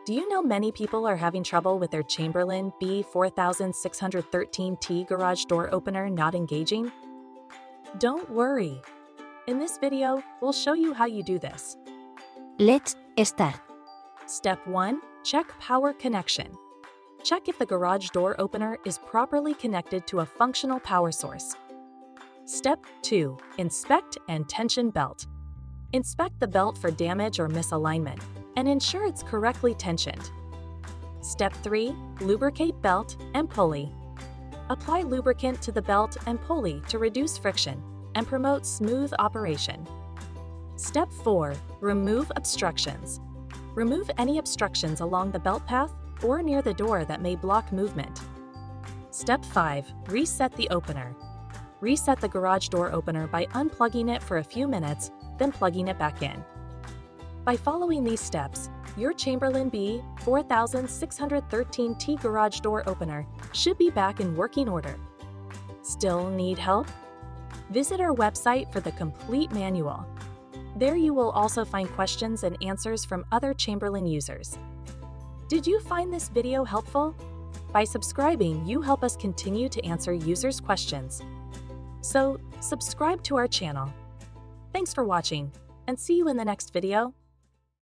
Do you know many people are having trouble with their Chamberlain B4613T garage door opener not engaging? Don't worry. In this video, we'll show you how you do this. Let's start. Step 1. Check power connection. Check if the garage door opener is properly connected to a functional power source. Step 2. Inspect and tension belt. Inspect the belt for damage or misalignment and ensure it's correctly tensioned. Step 3. Lubricate belt and pulley. Apply lubricant to the belt and pulley to reduce friction and promote smooth operation. Step 4. Remove obstructions. Remove any obstructions along the belt path or near the door that may block movement. Step 5. Reset the opener. Reset the garage door opener by unplugging it for a few minutes, then plugging it back in. By following these steps, your Chamberlain B4613T garage door opener should be back in working order. Still need help? Visit our website for the complete manual. There you will also find questions and answers from other Chamberlain users. Did you find this video helpful? By subscribing, you help us continue to answer users' questions. So, subscribe to our channel. Thanks for watching, and see you in the next video.